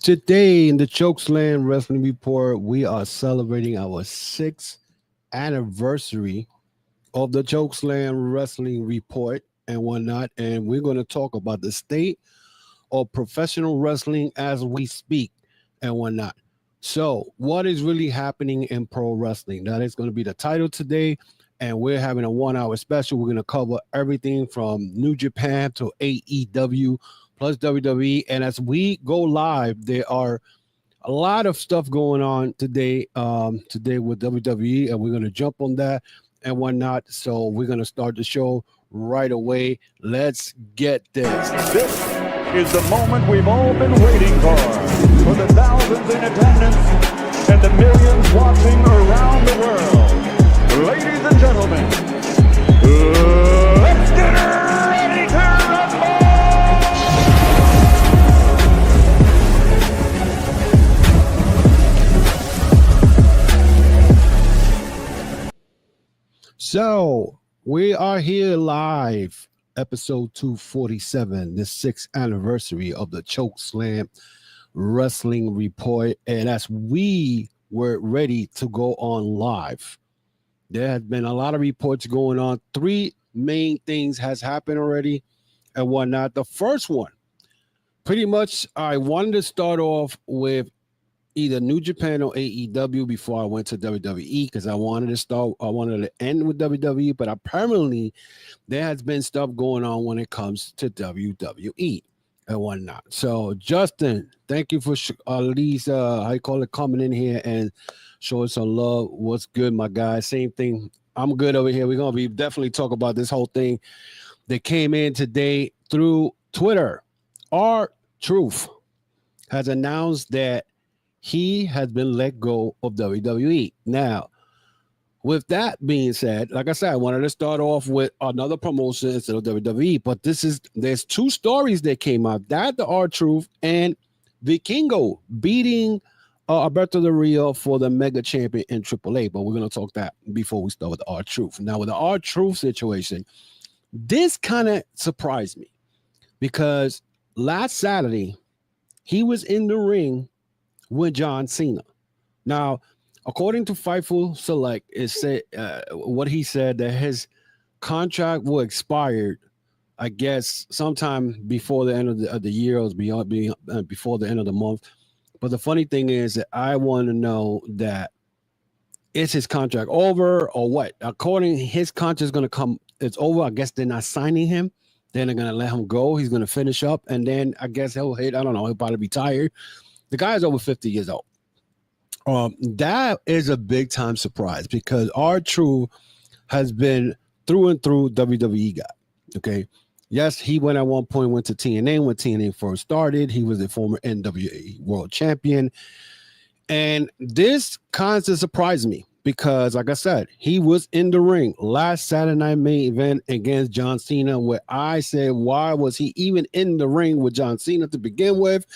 Today in the Chokeslam Wrestling Report, we are celebrating our 6th anniversary of the Chokeslam Wrestling Report and whatnot. And we're going to talk about the state of professional wrestling as we speak and whatnot. So, what is really happening in pro wrestling? That is going to be the title today. And we're having a 1 hour special. We're going to cover everything from New Japan to AEW plus WWE. And as we go live, there are a lot of stuff going on today, today with WWE, and we're going to jump on that and whatnot. So we're going to start the show right away. Let's get this. This is the moment we've all been waiting for the thousands in attendance and the millions watching around the world. Ladies and gentlemen, let's get ready to rumble! So we are here live, episode 247, the 6th anniversary of the Chokeslam Wrestling Report. And as we were ready to go on live, there has been a lot of reports going on. 3 main things has happened already and whatnot. The first one, pretty much, I wanted to start off with either New Japan or AEW before I went to WWE because I wanted to end with WWE, but apparently there has been stuff going on when it comes to WWE and whatnot. So Justin, thank you for at least coming in here and showing some love. What's good, my guy? Same thing. I'm good over here. We're gonna be definitely talk about this whole thing that came in today through Twitter. R-Truth has announced that he has been let go of WWE. Now, with that being said, like I said, I wanted to start off with another promotion instead of WWE, but there's 2 stories that came out, that the R-Truth and Vikingo beating Alberto Del Rio for the mega champion in AAA, but we're going to talk that before we start with the R-Truth. Now, with the R-Truth situation, this kind of surprised me because last Saturday, he was in the ring with John Cena. Now, according to Fightful Select, it said what he said that his contract will expire, I guess, sometime before the end of the year, or before the end of the month. But the funny thing is that I want to know that is his contract over or what? According, his contract is going to come. It's over. I guess they're not signing him. Then they're going to let him go. He's going to finish up, and then I guess he'll hit. I don't know. He'll probably be tired. The guy is over 50 years old. That is a big time surprise because R-Truth has been through and through WWE guy. Okay. Yes, he went at one point, went to TNA when TNA first started. He was a former NWA World Champion. And this kind of surprised me because, like I said, he was in the ring last Saturday night main event against John Cena, where I said, why was he even in the ring with John Cena to begin with?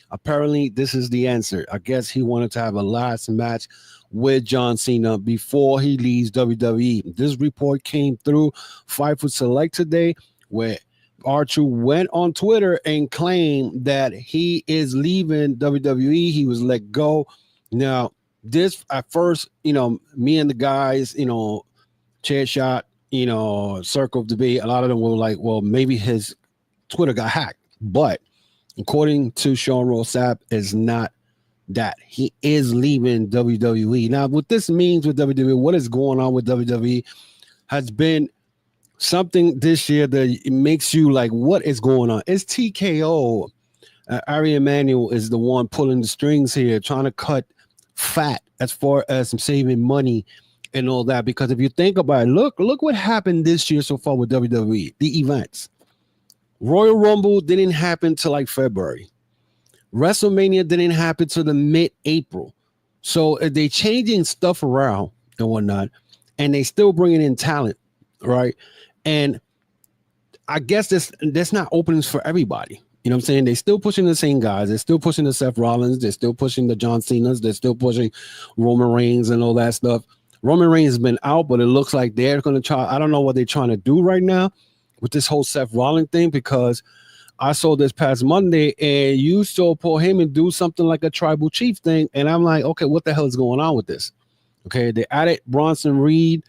Apparently, this is the answer. I guess he wanted to have a last match with John Cena before he leaves WWE. This report came through Fightful Select today, where R-Truth went on Twitter and claimed that he is leaving WWE. He was let go. Now, this at first, me and the guys, chair shot, circle of debate, a lot of them were like, well, maybe his Twitter got hacked. But according to Sean Ross Sapp, is not that. He is leaving WWE. Now, what this means with WWE, what is going on with WWE, has been something this year that it makes you like, what is going on? It's TKO. Ari Emanuel is the one pulling the strings here, trying to cut fat as far as saving money and all that. Because if you think about it, look what happened this year so far with WWE, the events. Royal Rumble didn't happen till like February. WrestleMania didn't happen till the mid-April. So they changing stuff around and whatnot, and they still bringing in talent, right? And I guess that's not openings for everybody. You know what I'm saying? They're still pushing the same guys. They're still pushing the Seth Rollins. They're still pushing the John Cena's. They're still pushing Roman Reigns and all that stuff. Roman Reigns has been out, but it looks like they're going to try. I don't know what they're trying to do right now with this whole Seth Rollins thing, because I saw this past Monday, and you saw Paul Heyman do something like a tribal chief thing, and I'm like, okay, what the hell is going on with this? Okay, they added Bronson Reed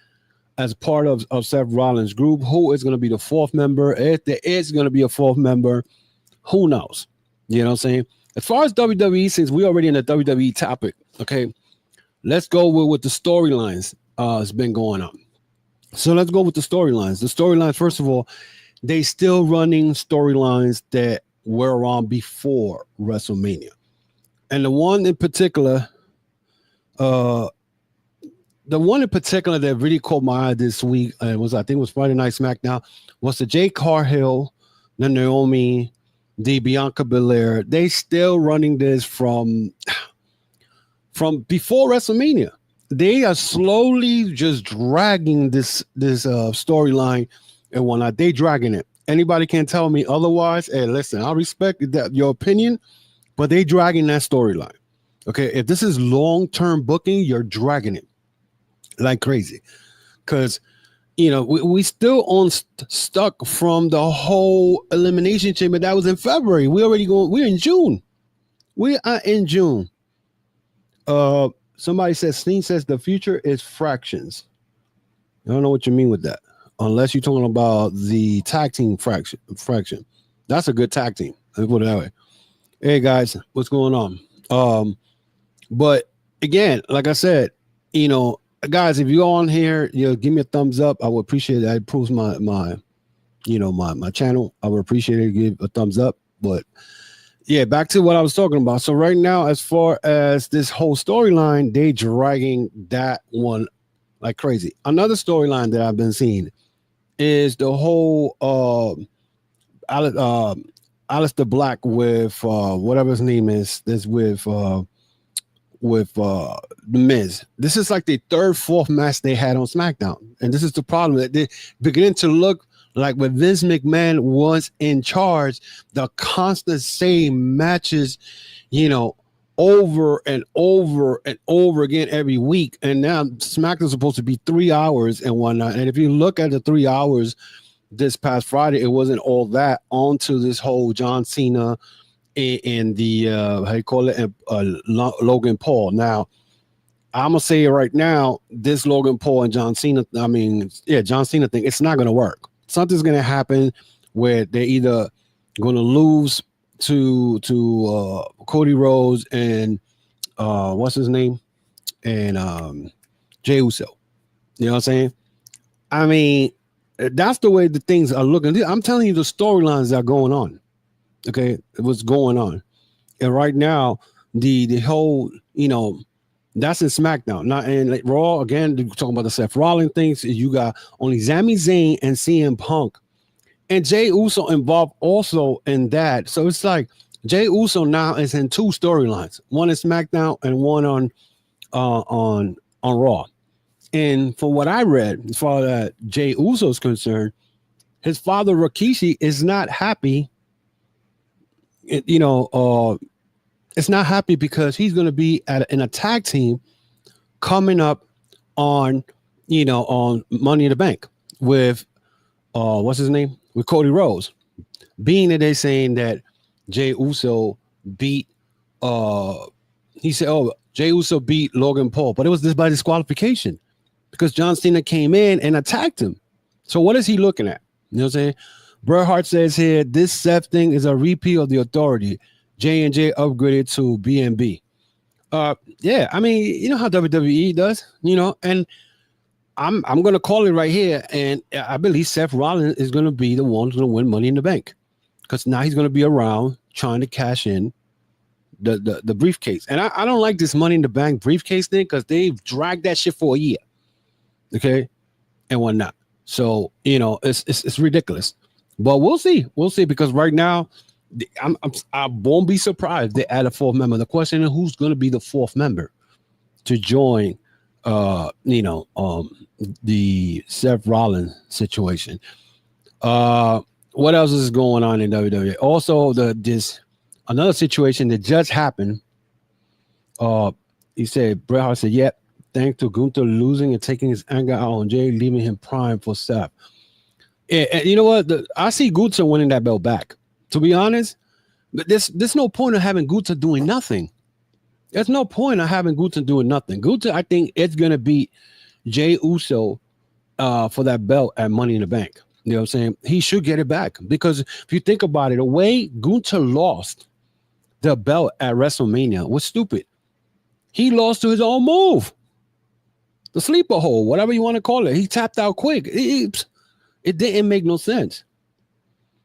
as part of Seth Rollins' group. Who is going to be the fourth member? If there is going to be a fourth member, who knows? You know what I'm saying? As far as WWE, since we're already in the WWE topic, okay, let's go with the storylines has been going on. So let's go with the storylines. The storylines, first of all, they still running storylines that were on before WrestleMania. And the one in particular, that really caught my eye this week, I think it was Friday Night SmackDown, was the Jade Cargill, the Naomi, the Bianca Belair. They still running this from before WrestleMania. They are slowly just dragging this storyline and whatnot. They dragging it. Anybody can tell me otherwise. Hey, listen, I respect that your opinion, but they dragging that storyline. Okay, if this is long-term booking, you're dragging it like crazy. Because, you know, we still stuck from the whole Elimination Chamber that was in February. We're in June. We are in June. Somebody says, Steen says the future is fractions. I don't know what you mean with that. Unless you're talking about the tag team fraction. That's a good tag team. Let's put it that way. Hey guys, what's going on? But again, like I said, you know, guys, if you're on here, you know, give me a thumbs up. I would appreciate it. That improves my channel. I would appreciate it. Give a thumbs up. But yeah, back to what I was talking about. So right now, as far as this whole storyline, they dragging that one like crazy. Another storyline that I've been seeing is the whole Aleister Black with whatever his name is. This with The Miz. This is like the third, fourth match they had on SmackDown, and this is the problem that they beginning to look like when Vince McMahon was in charge, the constant same matches, you know, over and over and over again every week. And now SmackDown's supposed to be 3 hours and whatnot. And if you look at the 3 hours this past Friday, it wasn't all that onto this whole John Cena and the how you call it, Logan Paul. Now, I'm gonna say it right now, this Logan Paul and John Cena, John Cena thing, it's not gonna work. Something's gonna happen where they're either gonna lose to Cody Rhodes and what's his name, and Jey Uso. You know what I'm saying? I mean, that's the way the things are looking. I'm telling you the storylines that are going on. Okay, what's going on? And right now, the whole, you know, that's in SmackDown. Not in like Raw. Again, talking about the Seth Rollins things. You got only Sami Zayn and CM Punk, and Jey Uso involved also in that. So it's like Jey Uso now is in two storylines. One is SmackDown and one on Raw. And from what I read, as far as Jey Uso is concerned, his father Rikishi is not happy. It's not happy because he's going to be in a tag team coming up on Money in the Bank with what's his name, with Cody Rhodes. Being that they're saying that Jey Uso beat Jey Uso beat Logan Paul, but it was by disqualification because John Cena came in and attacked him. So what is he looking at? You know what I'm saying? Bret Hart says here, this Seth thing is a repeat of the Authority. J&J upgraded to B&B. Yeah, I mean, you know how WWE does, you know, and I'm going to call it right here, and I believe Seth Rollins is going to be the one to win Money in the Bank because now he's going to be around trying to cash in the briefcase. And I don't like this Money in the Bank briefcase thing because they've dragged that shit for a year, okay, and whatnot. So, you know, it's ridiculous. But we'll see because right now, I won't be surprised they add a fourth member. The question is who's going to be the fourth member to join, the Seth Rollins situation. What else is going on in WWE? Also, this another situation that just happened. He said, Bret Hart said, "Yep, thanks to Gunther losing and taking his anger out on Jay, leaving him prime for Seth." And you know what? I see Gunther winning that belt back. To be honest, there's no point of having Gunther doing nothing. There's no point of having Gunther doing nothing. Gunther, I think, it's gonna beat Jey Uso for that belt at Money in the Bank. You know what I'm saying? He should get it back, because if you think about it, the way Gunther lost the belt at WrestleMania was stupid. He lost to his own move, the sleeper hole, whatever you want to call it. He tapped out quick. It didn't make no sense.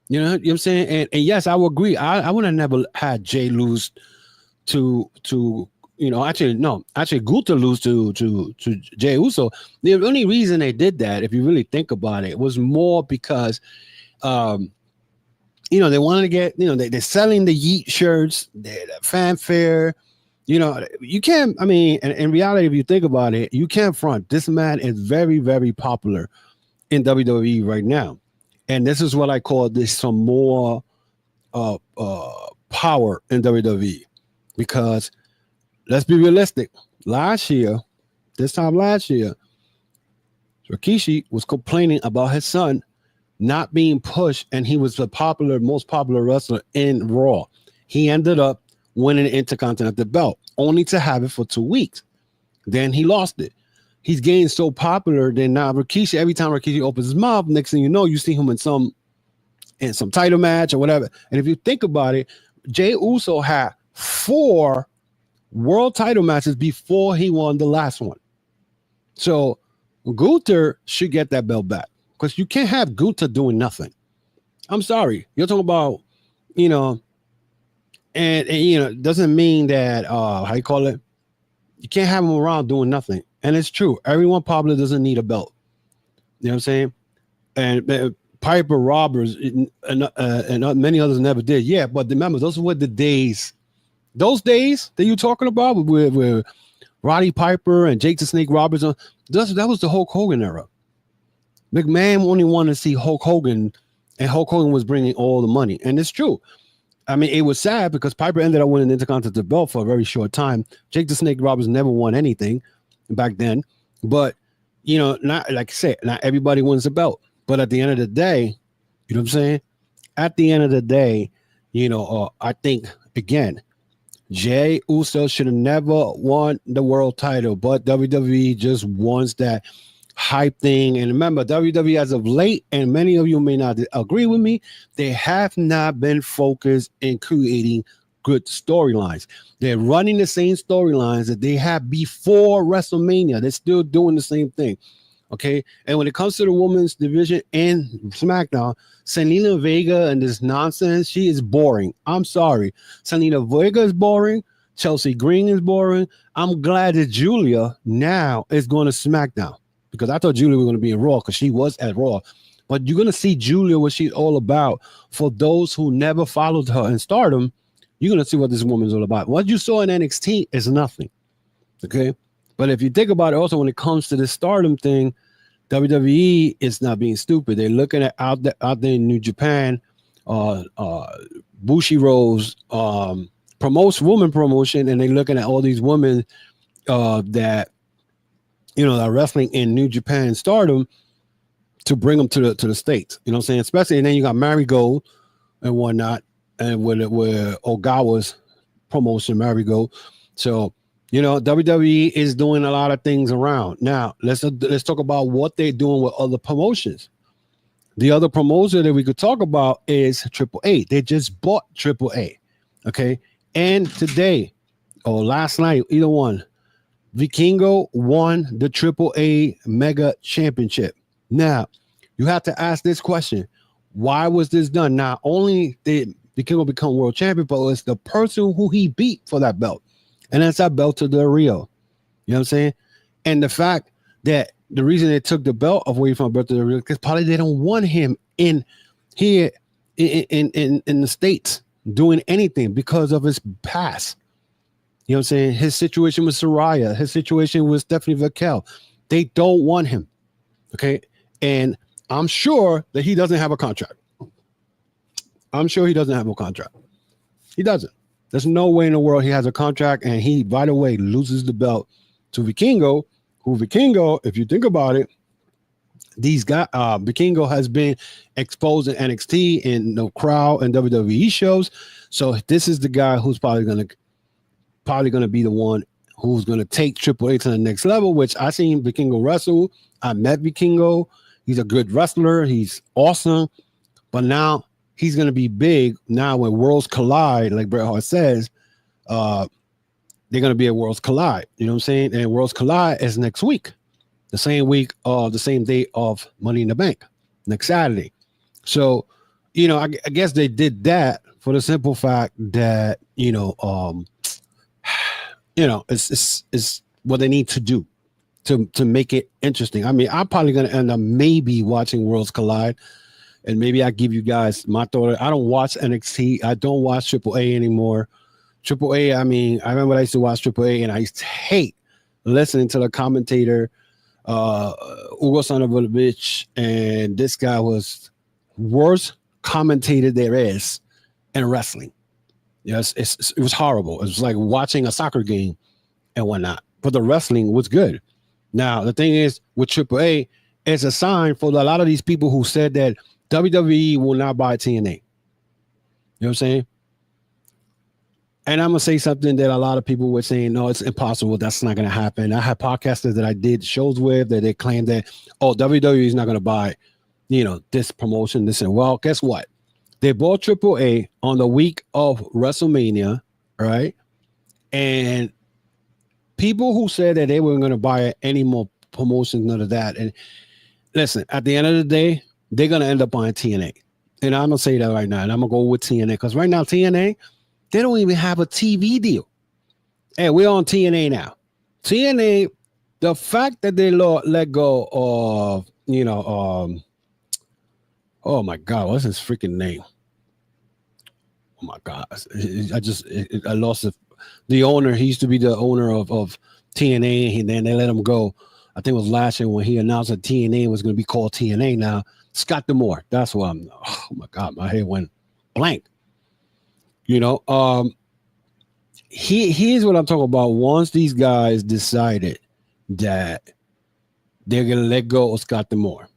You know what I'm saying? And yes, I would agree. I would have never had Jey lose to Gunther lose to Jey Uso. The only reason they did that, if you really think about it, was more because they wanted to get, they're selling the Yeet shirts, the fanfare. You can't, in reality, if you think about it, you can't front. This man is very, very popular in WWE right now. And this is what I call this some more power in WWE. Because let's be realistic. This time last year, Rikishi was complaining about his son not being pushed, and he was the most popular wrestler in Raw. He ended up winning the Intercontinental belt, only to have it for 2 weeks. Then he lost it. He's getting so popular that now Rikishi, every time Rikishi opens his mouth, next thing you know, you see him in some title match or whatever. And if you think about it, Jey Uso had 4 world title matches before he won the last one. So Gunther should get that belt back, because you can't have Gunther doing nothing. I'm sorry. You're talking about, and it doesn't mean that how you call it? You can't have him around doing nothing. And it's true. Everyone popular doesn't need a belt. You know what I'm saying? And Piper, Roberts, and many others never did. Yeah, but remember, those were the days. Those days that you're talking about with Roddy Piper and Jake the Snake Roberts, that was the Hulk Hogan era. McMahon only wanted to see Hulk Hogan, and Hulk Hogan was bringing all the money. And it's true. It was sad because Piper ended up winning the Intercontinental belt for a very short time. Jake the Snake Roberts never won anything back then. But, not like I said, not everybody wins the belt. But at the end of the day, you know what I'm saying? At the end of the day, I think, again, Jey Uso should have never won the world title, but WWE just wants that hype thing. And remember, WWE as of late, and many of you may not agree with me, they have not been focused in creating good storylines. They're running the same storylines that they had before WrestleMania. They're still doing the same thing. Okay. And when it comes to the women's division in SmackDown, Selena Vega and this nonsense, she is boring. I'm sorry. Selena Vega is boring. Chelsea Green is boring. I'm glad that Julia now is going to SmackDown, because I thought Julia was going to be in Raw, because she was at Raw. But you're going to see Julia, what she's all about. For those who never followed her in Stardom, you're going to see what this woman is all about. What you saw in NXT is nothing. Okay. But if you think about it, also when it comes to the Stardom thing, WWE is not being stupid. They're looking at out there in New Japan, Bushiroad's promotes woman promotion, and they're looking at all these women that are wrestling in New Japan Stardom to bring them to the States. You know what I'm saying? Especially, and then you got Marigold and whatnot, and with Ogawa's promotion, Marigold. So, WWE is doing a lot of things around. Now, let's talk about what they're doing with other promotions. The other promotion that we could talk about is AAA. They just bought AAA. Okay. And today or last night, either one, Vikingo won the AAA Mega Championship. Now, you have to ask this question. Why was this done? Not only did Vikingo become world champion, but it's the person who he beat for that belt. And that's Alberto Del Rio. You know what I'm saying? And the fact that the reason they took the belt away from Alberto Del Rio, because probably they don't want him in here in the States doing anything because of his past. You know what I'm saying? His situation with Saraya, his situation with Stephanie Vaquel. They don't want him. Okay. And I'm sure that he doesn't have a contract. I'm sure he doesn't have a contract. He doesn't. There's no way in the world he has a contract, and he, by the way, loses the belt to Vikingo, who Vikingo, if you think about it, these guys, Vikingo has been exposed in NXT in the crowd and WWE shows. So this is the guy who's probably gonna be the one who's gonna take AAA to the next level. Which I seen Vikingo wrestle. I met Vikingo. He's a good wrestler. He's awesome. But now he's gonna be big. Now when Worlds Collide, like Bret Hart says, they're gonna be at Worlds Collide. You know what I'm saying? And Worlds Collide is next week. The same week or the same day of Money in the Bank, next Saturday. So, I guess they did that for the simple fact that, it's what they need to do to make it interesting. I mean, I'm probably going to end up maybe watching Worlds Collide, and maybe I give you guys my thought. I don't watch NXT. I don't watch AAA anymore. AAA, I mean, I remember I used to watch AAA, and I used to hate listening to the commentator, Hugo Sanovich, and this guy was worst commentator there is in wrestling. Yes, it was horrible. It was like watching a soccer game and whatnot. But the wrestling was good. Now the thing is, with AAA, it's a sign for a lot of these people who said that WWE will not buy TNA. You know what I'm saying? And I'm going to say something that a lot of people were saying, no, it's impossible. That's not going to happen. I had podcasters that I did shows with that they claimed that, WWE is not going to buy, this promotion, this and well, guess what? They bought AAA on the week of WrestleMania, right? And people who said that they weren't going to buy any more promotions, none of that. And listen, at the end of the day, they're going to end up buying TNA. And I'm going to say that right now. And I'm going to go with TNA because right now, TNA, they don't even have a TV deal. Hey, we're on TNA now. TNA, the fact that they let go of, oh my God, what's his freaking name? Oh my God, I lost it. The owner, he used to be the owner of TNA, and then they let him go. I think it was last year when he announced that TNA was going to be called TNA now. Scott D'Amore, that's what oh my God, my head went blank. Here's what I'm talking about. Once these guys decided that they're gonna let go of Scott D'Amore,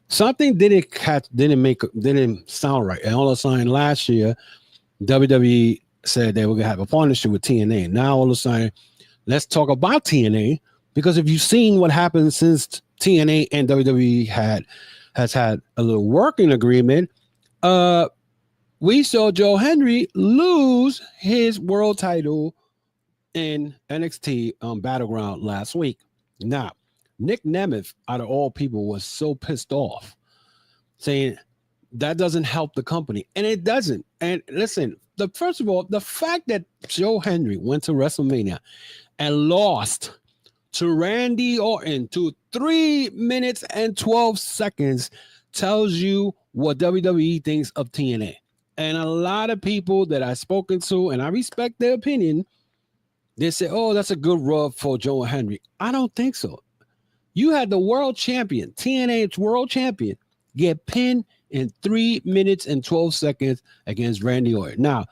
something didn't sound right. And all of a sudden, last year, WWE said they were gonna have a partnership with TNA. Now all of a sudden, let's talk about TNA, because if you've seen what happened since TNA and WWE has had a little working agreement, we saw Joe Hendry lose his world title in NXT Battleground last week. Now, Nick Nemeth, out of all people, was so pissed off, saying that doesn't help the company. And it doesn't. And listen, first of all, the fact that Joe Hendry went to WrestleMania and lost to Randy Orton to 3 minutes and 12 seconds tells you what WWE thinks of TNA. And a lot of people that I've spoken to, and I respect their opinion, they say, oh, that's a good rub for Joe Hendry. I don't think so. You had the world champion, TNA's world champion, get pinned in 3 minutes and 12 seconds against Randy Orton. Now,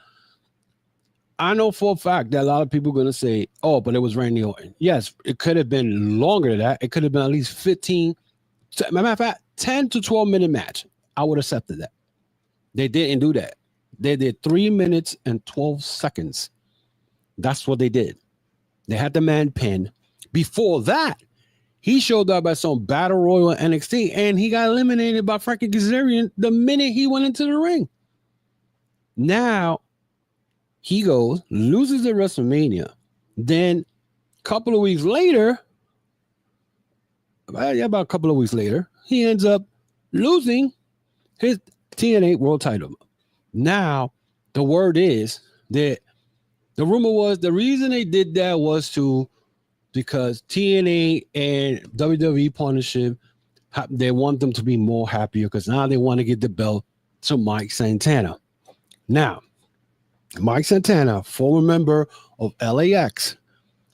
I know for a fact that a lot of people are going to say, oh, but it was Randy Orton. Yes, it could have been longer than that. It could have been at least 15, matter of fact, 10 to 12 minute match. I would have accepted that. They didn't do that. They did 3 minutes and 12 seconds. That's what they did. They had the man pinned. Before that, he showed up at some battle royal in NXT, and he got eliminated by Frankie Kazarian the minute he went into the ring. Now, he goes, loses at WrestleMania. Then, a couple of weeks later, about a couple of weeks later, he ends up losing his TNA World title. Now, the word is that the rumor was the reason they did that was because TNA and WWE partnership, they want them to be more happier because now they want to get the belt to Mike Santana. Now, Mike Santana, former member of LAX,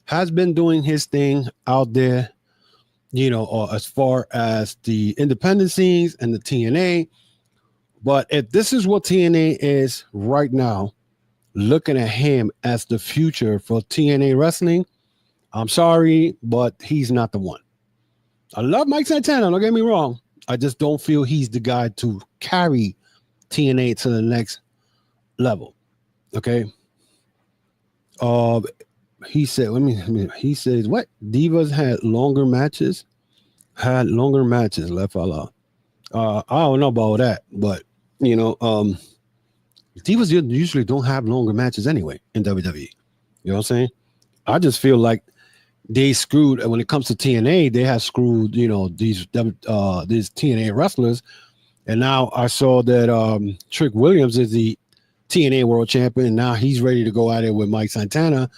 has been doing his thing out there, as far as the independent scenes and the TNA. But if this is what TNA is right now, looking at him as the future for TNA wrestling, I'm sorry, but he's not the one. I love Mike Santana, don't get me wrong. I just don't feel he's the guy to carry TNA to the next level. Okay. He said, he says, what? Divas had longer matches? Had longer matches, left out. I don't know about that, but divas usually don't have longer matches anyway in WWE. You know what I'm saying? I just feel like they screwed, and when it comes to TNA, they have screwed, these TNA wrestlers. And now I saw that Trick Williams is the TNA World Champion, and now he's ready to go at it with Mike Santana.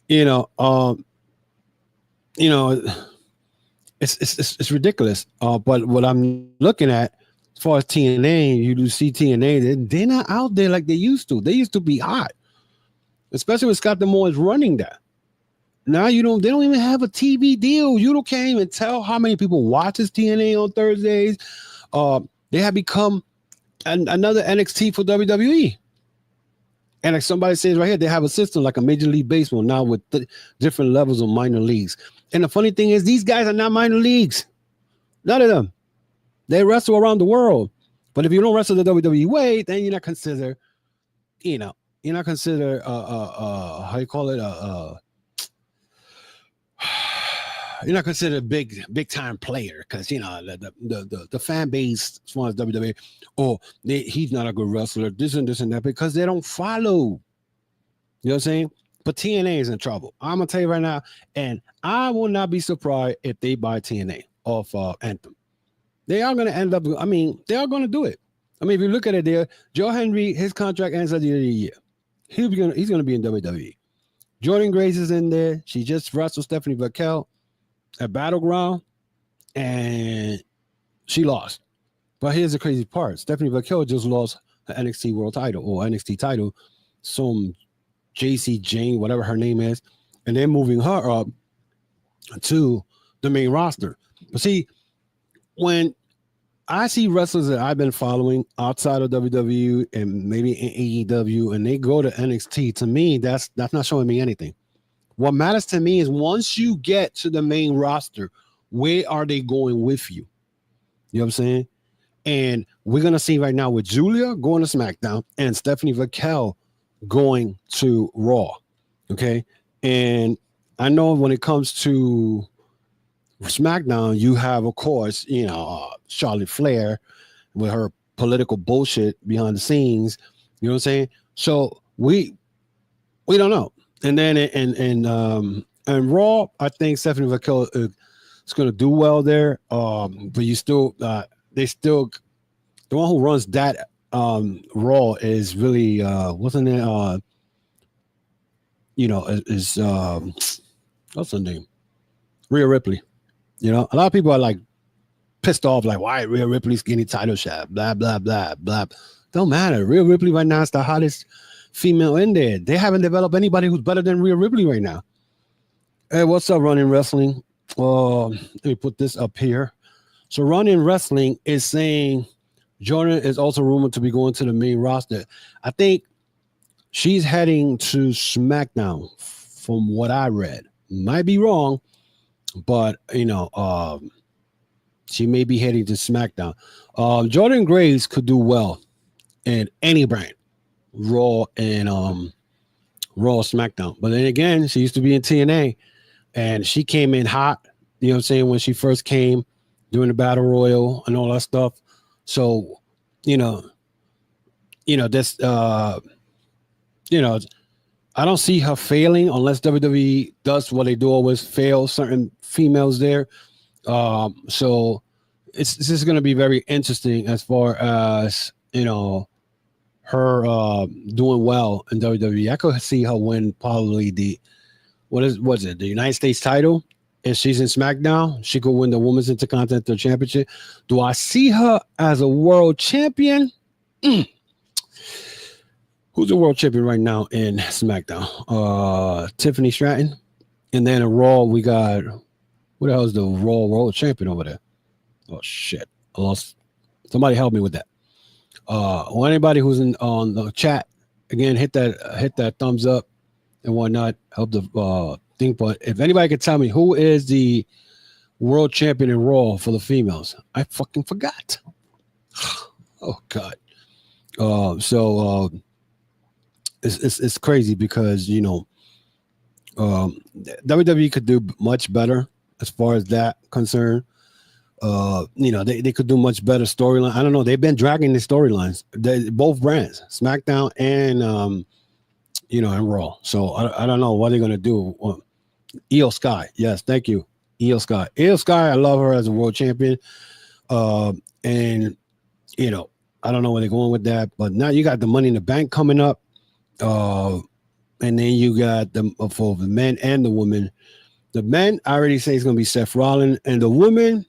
It's ridiculous. But what I'm looking at as far as TNA, you do see TNA, they're not out there like they used to. They used to be hot, especially when Scott D'Amore is running that. Now they don't even have a TV deal. You can't even tell how many people watches TNA on Thursdays. They have become another NXT for WWE. And like somebody says right here, they have a system like a Major League Baseball now with different levels of minor leagues. And the funny thing is, these guys are not minor leagues. None of them. They wrestle around the world. But if you don't wrestle the WWE way, then you're not considered, how you call it, you're not considered a big time player because the fan base as far as WWE, he's not a good wrestler, this and that, because they don't follow. You know what I'm saying? But TNA is in trouble. I'm gonna tell you right now, and I will not be surprised if they buy TNA off Anthem. They are gonna end up. I mean, they are gonna do it. I mean, if you look at it, there, Joe Hendry, his contract ends at the end of the year. He's gonna be in WWE. Jordan Grace is in there. She just wrestled Stephanie Vaquel at Battleground, and she lost. But here's the crazy part: Stephanie Vaquel just lost her NXT World Title or NXT title, some JC Jane, whatever her name is, and they're moving her up to the main roster. But see, when I see wrestlers that I've been following outside of WWE and maybe in AEW, and they go to NXT, to me, that's not showing me anything. What matters to me is once you get to the main roster, where are they going with you? You know what I'm saying? And we're going to see right now with Julia going to SmackDown and Stephanie Vaquel going to Raw. Okay. And I know when it comes to SmackDown, you have, of course, Charlotte Flair with her political bullshit behind the scenes. You know what I'm saying? So we don't know. And then and Raw, I think Stephanie Vaquel is going to do well there. But you still, the one who runs that Raw is really wasn't it? Is what's her name? Rhea Ripley. A lot of people are like pissed off, like, why Rhea Ripley's getting title shot? Blah blah blah blah. Don't matter. Rhea Ripley right now is the hottest female in there. They haven't developed anybody who's better than Rhea Ripley right now. Hey, what's up, Running Wrestling? Let me put this up here. So Running Wrestling is saying Jordan is also rumored to be going to the main roster. I think she's heading to SmackDown from what I read. Might be wrong, but she may be heading to SmackDown. Jordan Grace could do well in any brand. Raw and Raw SmackDown. But then again, she used to be in TNA and she came in hot, you know what I'm saying, when she first came during the Battle Royal and all that stuff. So, that's I don't see her failing unless WWE does what they do always, fail certain females there. So this is going to be very interesting as far as, her doing well in WWE. I could see her win probably the United States title. If she's in SmackDown, she could win the Women's Intercontinental Championship. Do I see her as a world champion? Who's the world champion right now in SmackDown? Tiffany Stratton. And then in Raw, we got, what the hell is the Raw world champion over there? Oh shit, I lost. Somebody help me with that. Or anybody who's on the chat, again, hit that thumbs up and whatnot. Help the thing. But if anybody can tell me who is the world champion in Raw for the females. I fucking forgot. Oh God. It's crazy because WWE could do much better as far as that concerned. They could do much better storyline. I don't know. They've been dragging the storylines. Both brands, SmackDown and and Raw. So I don't know what they're gonna do. Io Sky, yes, thank you, Io Sky. Io Sky, I love her as a world champion. And I don't know where they're going with that, but now you got the Money in the Bank coming up. And then you got them for the men and the women. The men, I already say it's going to be Seth Rollins. And the women,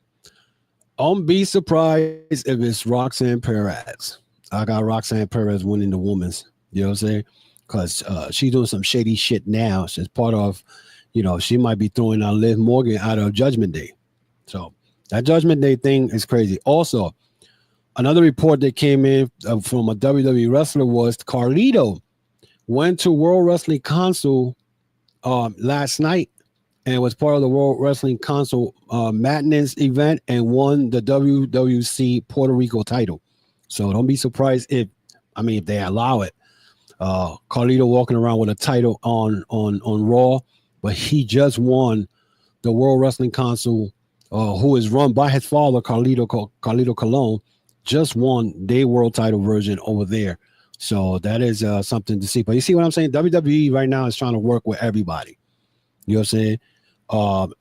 I'll be surprised if it's Roxanne Perez. I got Roxanne Perez winning the women's. You know what I'm saying? Because she's doing some shady shit now. She's part of, she might be throwing out Liv Morgan out of Judgment Day. So that Judgment Day thing is crazy. Also, another report that came in from a WWE wrestler was Carlito went to World Wrestling Council last night and was part of the World Wrestling Council Madness event and won the WWC Puerto Rico title. So don't be surprised if they allow it. Carlito walking around with a title on Raw, but he just won the World Wrestling Council, who is run by his father, Carlito Colon, just won their world title version over there. So that is something to see. But you see what I'm saying? WWE right now is trying to work with everybody. You know what I'm saying?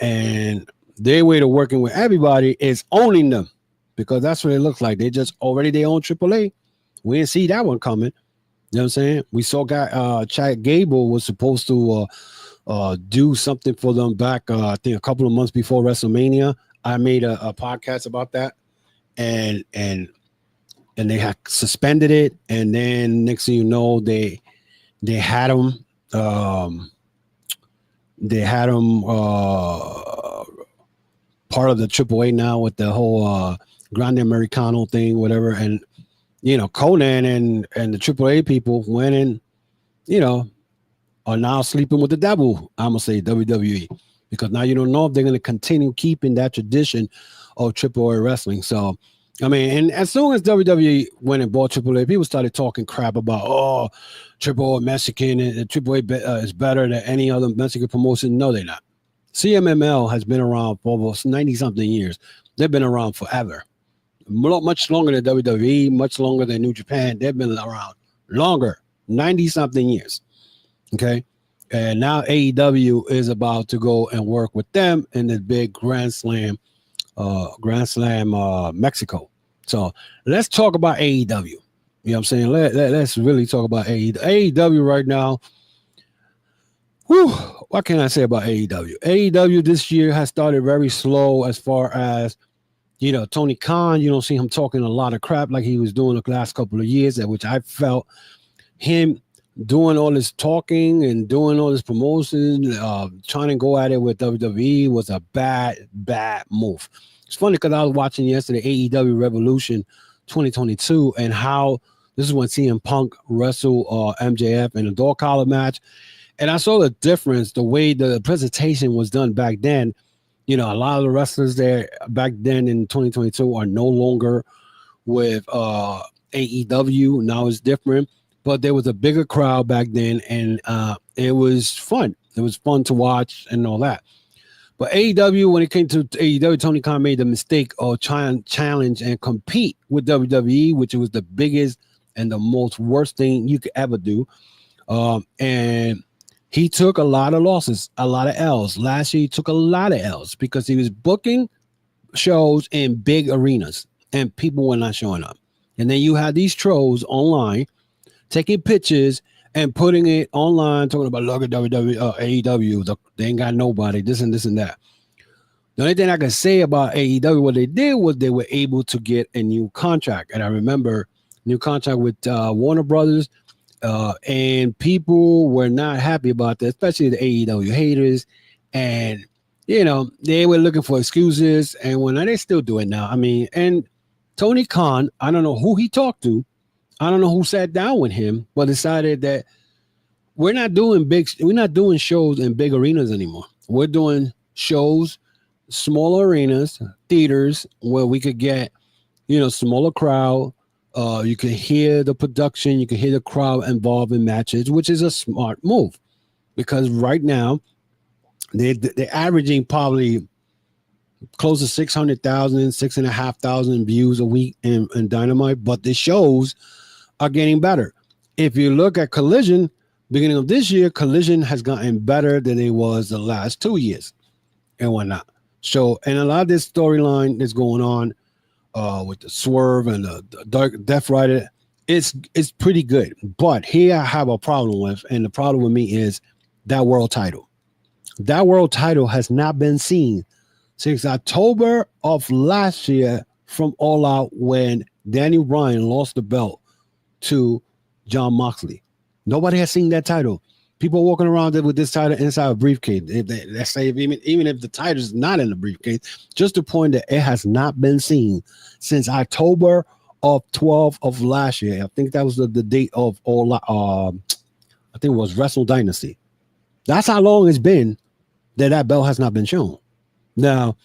And their way to working with everybody is owning them, because that's what it looks like. They just already they own AAA. We didn't see that one coming. You know what I'm saying? We saw Chad Gable was supposed to do something for them back, I think a couple of months before WrestleMania. I made a podcast about that. And they had suspended it, and then next thing you know, they had him. They had him part of the AAA now with the whole Grande Americano thing, whatever. And Conan and the AAA people went and are now sleeping with the devil. I'm gonna say WWE, because now you don't know if they're gonna continue keeping that tradition of AAA wrestling. So. And as soon as WWE went and bought AAA, people started talking crap about, AAA Mexican and AAA is better than any other Mexican promotion. No, they're not. CMML has been around for almost 90-something years. They've been around forever. Much longer than WWE, much longer than New Japan. They've been around longer, 90-something years. Okay? And now AEW is about to go and work with them in the big Grand Slam Mexico. So let's talk about AEW. You know what I'm saying? Let's really talk about AEW. AEW right now. Whew, what can I say about AEW? AEW this year has started very slow as far as, Tony Khan. You don't see him talking a lot of crap like he was doing the last couple of years, at which I felt him doing all this talking and doing all this promotion, trying to go at it with WWE was a bad move. It's funny because I was watching yesterday AEW Revolution 2022 and how this is when CM Punk wrestled MJF in a dog collar match. And I saw the difference, the way the presentation was done back then. A lot of the wrestlers there back then in 2022 are no longer with AEW. Now it's different. But there was a bigger crowd back then, and it was fun. It was fun to watch and all that. But AEW, when it came to AEW, Tony Khan made the mistake of trying to challenge and compete with WWE, which was the biggest and the most worst thing you could ever do. And he took a lot of losses, a lot of L's. Last year, he took a lot of L's because he was booking shows in big arenas, and people were not showing up. And then you had these trolls online taking pictures and putting it online, talking about look at AEW, they ain't got nobody, this and that. The only thing I can say about AEW, what they did was they were able to get a new contract. And I remember new contract with Warner Brothers, and people were not happy about that, especially the AEW haters. And, they were looking for excuses, and they still do it now. And Tony Khan, I don't know who he talked to. I don't know who sat down with him, but decided that we're not doing shows in big arenas anymore. We're doing shows small arenas, theaters where we could get, smaller crowd. You can hear the production, you can hear the crowd involved in matches, which is a smart move because right now they're averaging probably close to 600,000, 6,500 views a week in Dynamite, but the shows are getting better. If you look at Collision, beginning of this year, Collision has gotten better than it was the last 2 years and whatnot. So, and a lot of this storyline that's going on with the Swerve and the Dark Death Rider, it's pretty good. But here I have a problem with, and the problem with me is that world title. That world title has not been seen since October of last year from All Out when Daniel Bryan lost the belt to Jon Moxley. Nobody has seen that title. People walking around with this title inside a briefcase. Let's say even if the title is not in the briefcase, just the point that it has not been seen since October of 12 of last year. I think that was the date of All Out. I think it was Wrestle Dynasty. That's how long it's been that belt has not been shown. Now,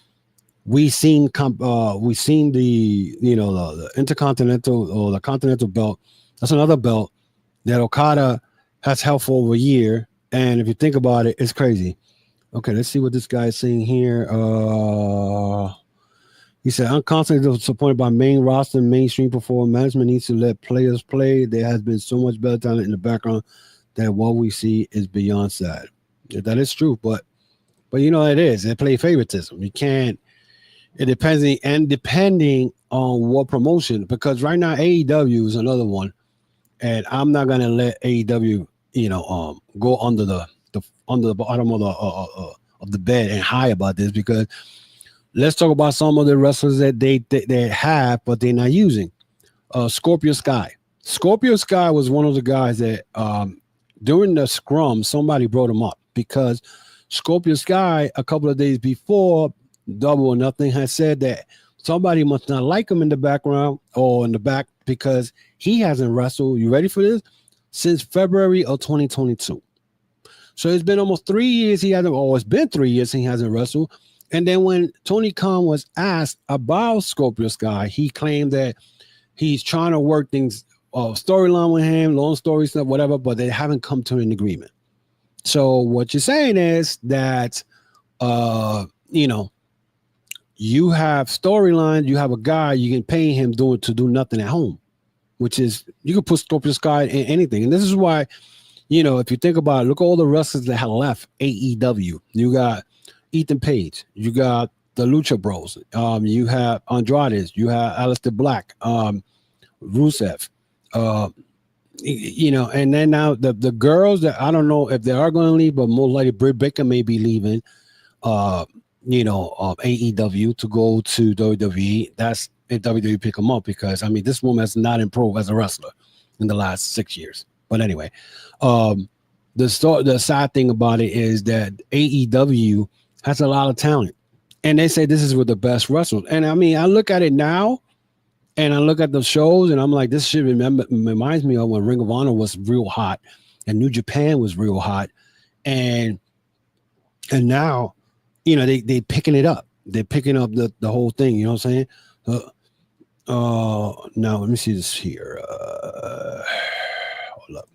we've seen the the Intercontinental or the Continental belt. That's another belt that Okada has held for over a year. And if you think about it, it's crazy. Okay, let's see what this guy is saying here. He said, I'm constantly disappointed by main roster, mainstream performance. Management needs to let players play. There has been so much better talent in the background that what we see is beyond sad. Yeah, that is true, but it is. They play favoritism. You can't. It depends, and depending on what promotion, because right now AEW is another one, and I'm not gonna let AEW, go under the bottom of the bed and high about this, because let's talk about some of the wrestlers that they have, but they're not using. Scorpio Sky. Scorpio Sky was one of the guys that during the scrum somebody brought him up because Scorpio Sky, a couple of days before Double or Nothing, had said that somebody must not like him in the background or in the back because he hasn't wrestled. You ready for this? Since February of 2022. So it's been almost 3 years it's been 3 years he hasn't wrestled. And then when Tony Khan was asked about Scorpio Sky, he claimed that he's trying to work things, storyline with him, long story stuff, whatever, but they haven't come to an agreement. So what you're saying is that, you have storylines, you have a guy, you can pay him to do nothing at home, which is, you can put Scorpio Sky in anything. And this is why, if you think about it, look at all the wrestlers that have left AEW. You got Ethan Page, you got the Lucha Bros, you have Andrade, you have Aleister Black, Rusev, and then now the girls that I don't know if they are going to leave, but more likely Britt Baker may be leaving, AEW to go to WWE. That's if WWE pick them up, because this woman has not improved as a wrestler in the last 6 years. But anyway, the sad thing about it is that AEW has a lot of talent, and they say this is with the best wrestlers. And I look at it now, and I look at the shows, and I'm like, this shit reminds me of when Ring of Honor was real hot, and New Japan was real hot, and now, they picking it up. They're picking up the whole thing. You know what I'm saying? Now let me see this here. Hold up.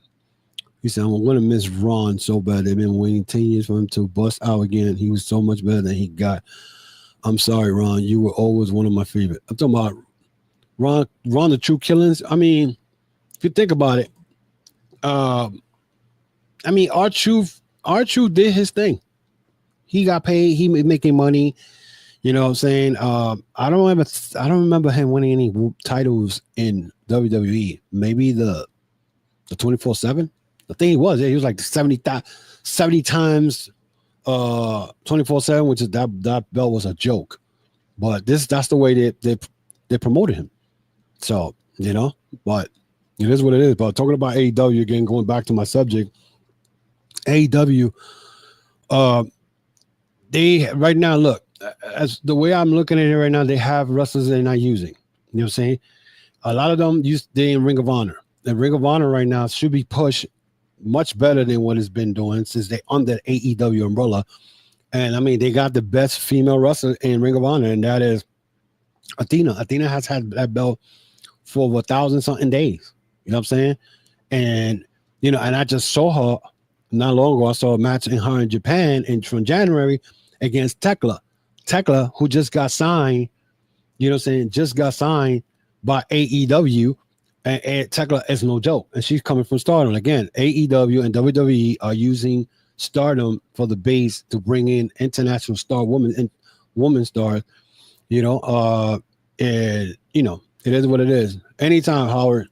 He said, I'm going to miss Ron so bad. They've been waiting 10 years for him to bust out again. He was so much better than he got. I'm sorry, Ron. You were always one of my favorite. I'm talking about Ron the True Killings. If you think about it, R-Truth did his thing. He got paid. He making money. You know what I'm saying? I don't remember him winning any titles in WWE. Maybe the 24/7. I think he was. Yeah, he was like 70 times 24/7, which is that belt was a joke. But that's the way they promoted him. So, but it is what it is. But talking about AEW again, going back to my subject, AEW, they right now, look, as the way I'm looking at it right now, they have wrestlers they're not using. You know what I'm saying? A lot of them they're in Ring of Honor. The Ring of Honor right now should be pushed much better than what it's been doing since they under AEW umbrella. And I mean, they got the best female wrestler in Ring of Honor, and that is Athena. Athena has had that belt for 1,000-something days. You know what I'm saying? And and I just saw her not long ago. I saw a match in her in Japan from January against Tekla. Tekla, who just got signed, just got signed by AEW, and Tekla is no joke. And she's coming from Stardom. Again, AEW and WWE are using Stardom for the base to bring in international women stars. And it is what it is. Anytime, Howard.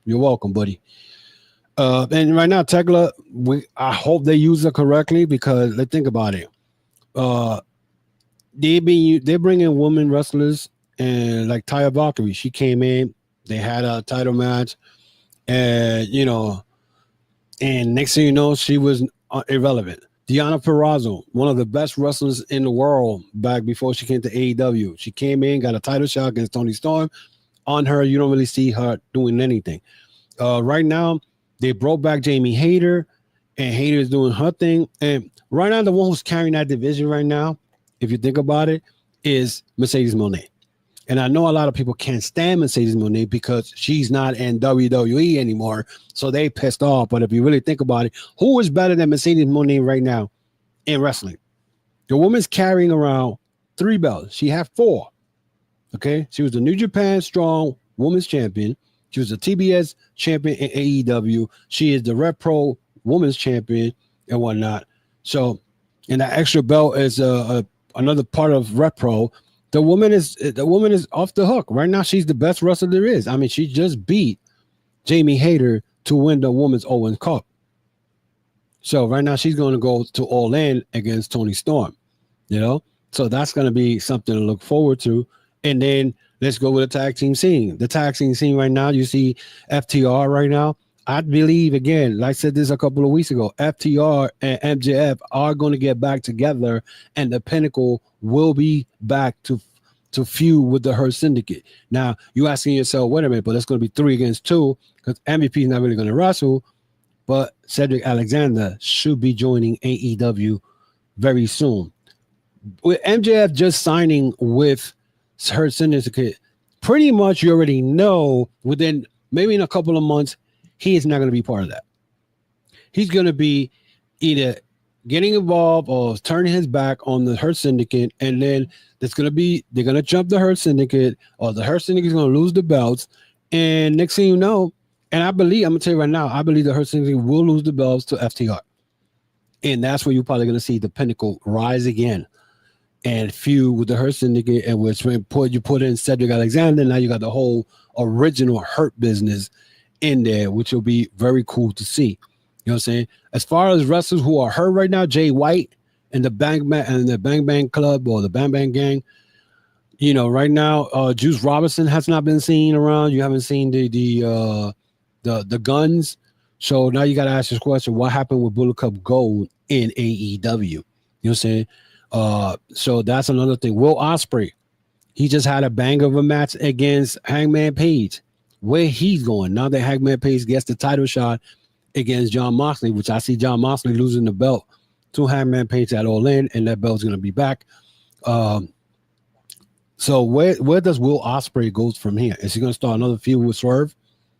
You're welcome, buddy. And right now, Tekla, I hope they use her correctly, because let's think about it. They're bringing women wrestlers, and like Taya Valkyrie, she came in, they had a title match, and and next thing you know, she was irrelevant. Deonna Purrazzo, one of the best wrestlers in the world back before she came to AEW. She came in, got a title shot against Toni Storm. On her, you don't really see her doing anything. Right now, they brought back Jamie Hayter, and Hayter is doing her thing. And right now, the one who's carrying that division right now, if you think about it, is Mercedes Mone. And I know a lot of people can't stand Mercedes Mone because she's not in WWE anymore, so they pissed off. But if you really think about it, who is better than Mercedes Mone right now in wrestling? The woman's carrying around 3 belts. She had 4. Okay, she was the New Japan Strong Women's Champion. She was the TBS champion in AEW. She is the Red Pro Women's Champion and whatnot. So, and that extra belt is another part of Red Pro. The woman is off the hook right now. She's the best wrestler there is. I mean, she just beat Jamie Hayter to win the Women's Owens Cup. So right now she's going to go to All In against Toni Storm. So that's going to be something to look forward to. And then let's go with the tag team scene. The tag team scene right now, you see FTR right now. I believe, again, like I said this a couple of weeks ago, FTR and MJF are going to get back together, and the Pinnacle will be back to feud with the Hurt Syndicate. Now, you asking yourself, wait a minute, but that's going to be 3 against 2 because MVP is not really going to wrestle, but Cedric Alexander should be joining AEW very soon. With MJF just signing with Hurt Syndicate, pretty much you already know within maybe in a couple of months, he is not going to be part of that. He's going to be either getting involved or turning his back on the Hurt Syndicate, and then they're going to jump the Hurt Syndicate, or the Hurt Syndicate is going to lose the belts. And next thing you know, and I'm going to tell you right now, I believe the Hurt Syndicate will lose the belts to FTR. And that's where you're probably going to see the Pinnacle rise again and feud with the Hurt Syndicate, and which you put in Cedric Alexander. Now you got the whole original Hurt business in there, which will be very cool to see. You know what I'm saying? As far as wrestlers who are hurt right now, Jay White and the Bang Bang Club or the Bang Bang Gang, right now, Juice Robinson has not been seen around. You haven't seen the Guns. So now you got to ask this question: what happened with Bullet Club Gold in AEW? You know what I'm saying? So that's another thing. Will Ospreay, he just had a bang of a match against Hangman Page. Where he's going now that Hangman Page gets the title shot against Jon Moxley, which I see Jon Moxley losing the belt to Hangman Page at All In, and that belt's going to be back. So where does Will Ospreay go from here? Is he going to start another feud with Swerve,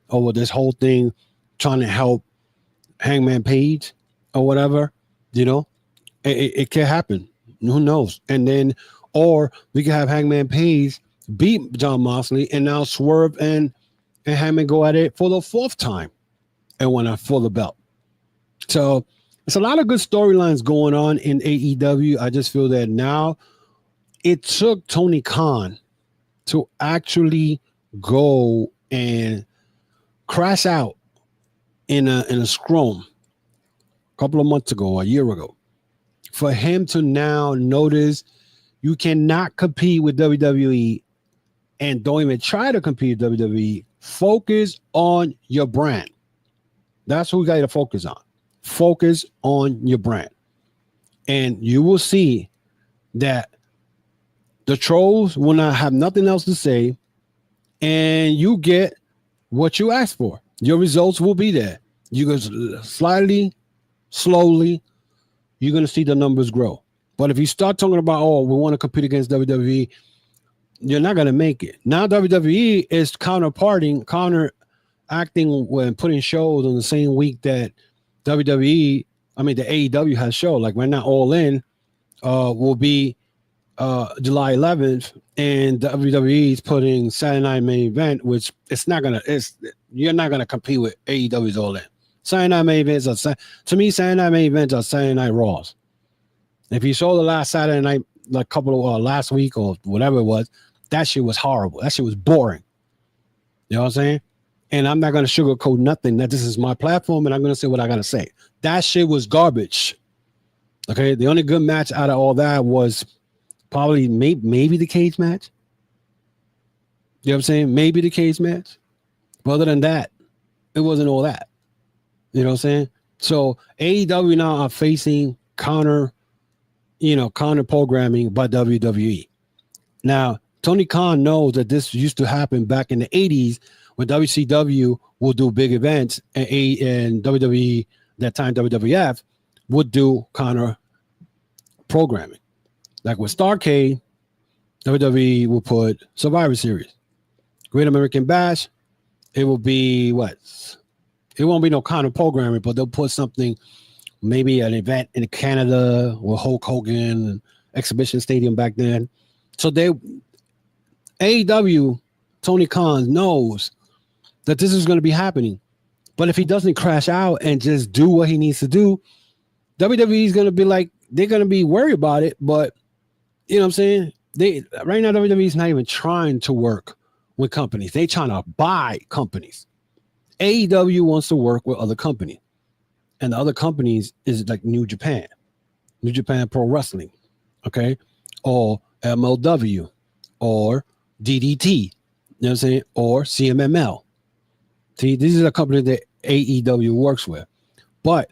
or with this whole thing trying to help Hangman Page or whatever? It can happen. Who knows? And then, or we can have Hangman Page beat Jon Moxley, and now Swerve and Hangman go at it for the 4th time and win for the belt. So it's a lot of good storylines going on in AEW. I just feel that now it took Tony Khan to actually go and crash out in a scrum a couple of months ago, a year ago, for him to now notice you cannot compete with WWE and don't even try to compete with WWE. Focus on your brand. That's what we got to focus on. Focus on your brand. And you will see that the trolls will not have nothing else to say, and you get what you asked for. Your results will be there. You go slowly, you're going to see the numbers grow. But if you start talking about, oh, we want to compete against WWE, you're not going to make it. Now WWE is counteracting when putting shows on the same week that the AEW has show. Like right now, All In will be July 11th, and WWE is putting Saturday Night Main Event, which you're not gonna compete with AEW's All In. Saturday Night Main Events to me, Saturday Night Main Events are Saturday Night Raws. If you saw the last Saturday night, like couple of last week or whatever it was, that shit was horrible. That shit was boring. You know what I'm saying? And I'm not gonna sugarcoat nothing. That this is my platform, and I'm gonna say what I gotta say. That shit was garbage. Okay, the only good match out of all that was probably maybe the cage match. You know what I'm saying? Maybe the cage match. But other than that, it wasn't all that. You know what I'm saying? So AEW now are facing counter programming by WWE. Now, Tony Khan knows that this used to happen back in the 80s when WCW will do big events and WWE, that time WWF, would do counter programming. Like with Starrcade, WWE will put Survivor Series. Great American Bash, it will be what? It won't be no counter programming, but they'll put something, maybe an event in Canada with Hulk Hogan and Exhibition Stadium back then. So AEW, Tony Khan knows that this is going to be happening. But if he doesn't crash out and just do what he needs to do, WWE is going to be like, they're going to be worried about it. But you know what I'm saying? Right now, WWE is not even trying to work with companies. They're trying to buy companies. AEW wants to work with other companies. And the other companies is like New Japan Pro Wrestling, okay? Or MLW, or DDT, you know what I'm saying? Or CMML. See, this is a company that AEW works with. But,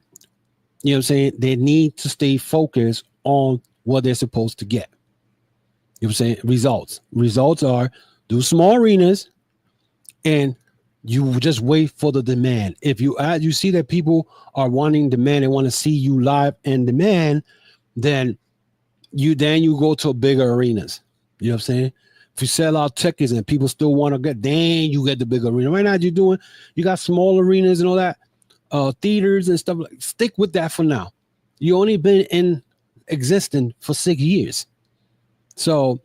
you know what I'm saying? They need to stay focused on what they're supposed to get. You know what I'm saying? Results. Results are do small arenas and you just wait for the demand. If you see that people are wanting demand, they want to see you live and demand, then you go to bigger arenas. You know what I'm saying? If you sell out tickets and people still want to get, then you get the big arena. Right now, you got small arenas and all that, theaters and stuff. Like, stick with that for now. You only been in existence for 6 years. So,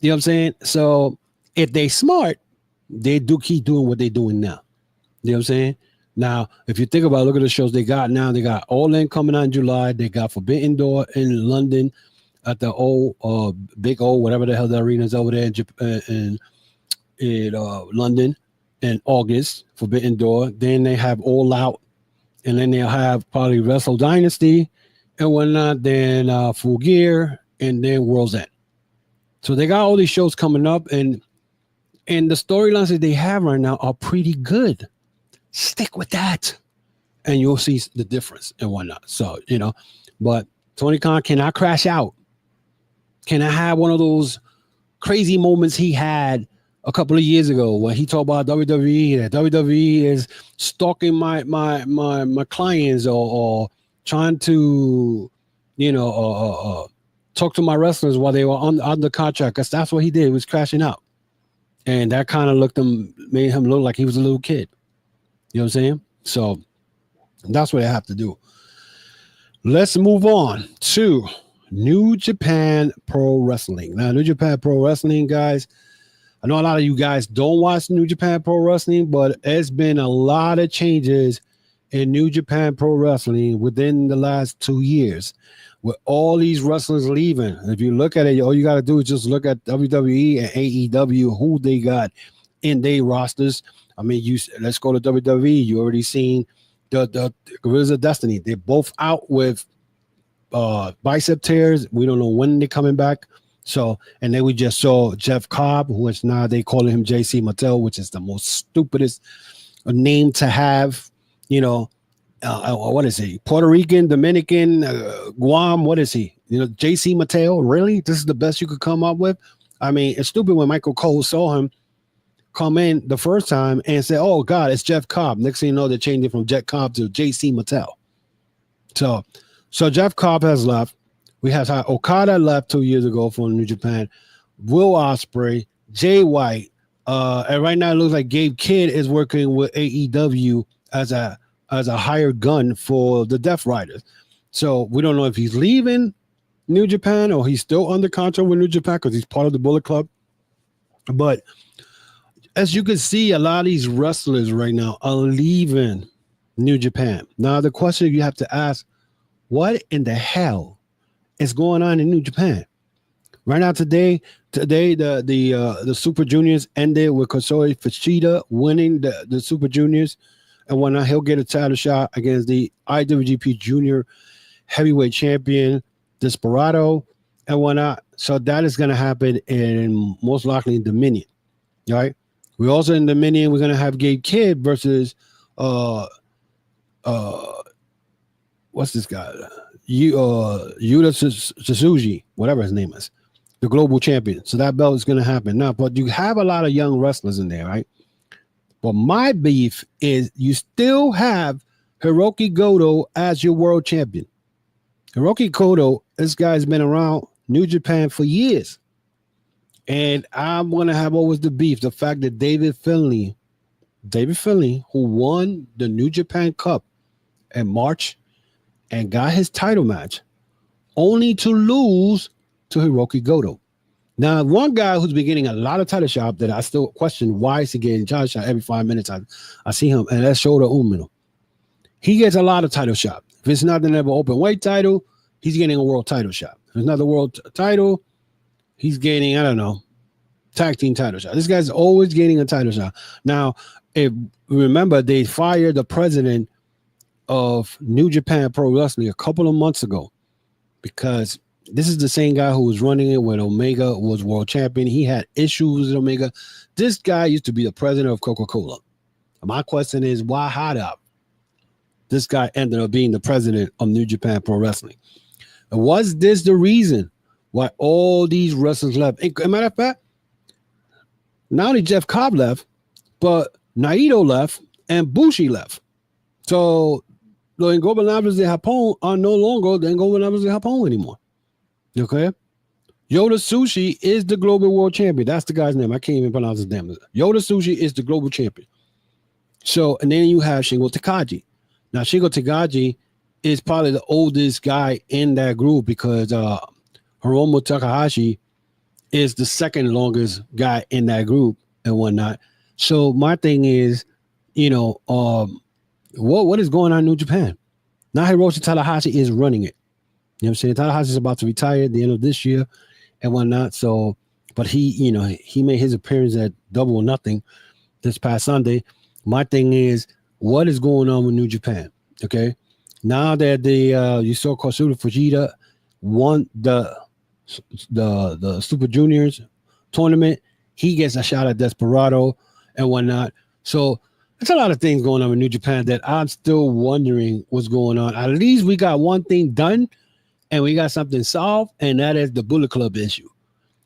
you know what I'm saying? So if they smart, they do keep doing what they're doing now. You know what I'm saying? Now, if you think about it, look at the shows they got now. They got All In coming out in July. They got Forbidden Door in London at the Big O, whatever the hell the arena is over there in London in August, Forbidden Door. Then they have All Out. And then they'll have probably Wrestle Dynasty and whatnot. Then Full Gear and then World's End. So they got all these shows coming up, and the storylines that they have right now are pretty good. Stick with that, and you'll see the difference and whatnot. So, but Tony Khan cannot crash out. Can I have one of those crazy moments he had a couple of years ago when he talked about WWE, that WWE is stalking my clients or trying to, talk to my wrestlers while they were under contract, because that's what he did. He was crashing out. And that kind of made him look like he was a little kid. You know what I'm saying? So that's what they have to do. Let's move on to New Japan Pro Wrestling. Now, New Japan Pro Wrestling, guys, I know a lot of you guys don't watch New Japan Pro Wrestling, but it's been a lot of changes in New Japan Pro Wrestling within the last 2 years. With all these wrestlers leaving, if you look at it, all you got to do is just look at WWE and AEW, who they got in their rosters. I mean, let's go to WWE. You already seen the Guerrillas of Destiny. They're both out with bicep tears. We don't know when they're coming back. So, and then we just saw Jeff Cobb, who is now they calling him JC Mattel, which is the most stupidest name to have. What is he? Puerto Rican, Dominican, Guam. What is he? JC Mattel. Really? This is the best you could come up with? I mean, it's stupid when Michael Cole saw him come in the first time and said, "Oh God, it's Jeff Cobb." Next thing you know, they're changing from Jeff Cobb to JC Mattel. So So Jeff Cobb has left. We have Okada left 2 years ago from New Japan. Will Ospreay, Jay White, and right now it looks like Gabe Kidd is working with AEW as a hired gun for the Death Riders. So we don't know if he's leaving New Japan or he's still under contract with New Japan because he's part of the Bullet Club. But as you can see, a lot of these wrestlers right now are leaving New Japan. Now the question you have to ask, what in the hell is going on in New Japan? Right now, today, the Super Juniors ended with Kosoi Fujita winning the Super Juniors, and whatnot. He'll get a title shot against the IWGP Junior Heavyweight Champion Desperado and whatnot. So that is going to happen in most likely in Dominion. All right. We also in Dominion, we're going to have Gabe Kidd versus what's this guy? Yuta Tsuji, whatever his name is, the global champion. So that belt is going to happen now. But you have a lot of young wrestlers in there, right? But my beef is you still have Hiroki Goto as your world champion. Hiroki Goto, this guy's been around New Japan for years. And I'm going to have always the beef, the fact that David Finlay, who won the New Japan Cup in March and got his title match, only to lose to Hiroki Goto. Now, one guy who's been getting a lot of title shot that I still question why is he getting title shot every 5 minutes. I see him, and that's Shota Umino. He gets a lot of title shot. If it's not the never open weight title, he's getting a world title shot. If it's not the world title, he's getting, I don't know, tag team title shot. This guy's always getting a title shot. Now, if remember, they fired the president of New Japan Pro Wrestling a couple of months ago because this is the same guy who was running it when Omega was world champion. He had issues with Omega. This guy used to be the president of Coca-Cola. My question is, why hot up? This guy ended up being the president of New Japan Pro Wrestling. And was this the reason why all these wrestlers left? As a matter of fact, not only Jeff Cobb left, but Naito left and Bushi left. So los ingobernables de Japón are no longer the ingobernables de Japón anymore. Okay? Yoda Sushi is the global world champion. That's the guy's name. I can't even pronounce his name. Yoda Sushi is the global champion. So, and then you have Shingo Takagi. Now, Shingo Takagi is probably the oldest guy in that group because Hiromu Takahashi is the second longest guy in that group and whatnot. So my thing is, what is going on in New Japan? Now Hiroshi Tanahashi is running it. You know what I'm saying? Tanahashi is about to retire at the end of this year and whatnot. So, but he made his appearance at Double or Nothing this past Sunday. My thing is, what is going on with New Japan? Okay. Now that you saw Kosura Fujita won the Super Juniors tournament, he gets a shot at Desperado and whatnot. So there's a lot of things going on with New Japan that I'm still wondering what's going on. At least we got one thing done and we got something solved, and that is the Bullet Club issue.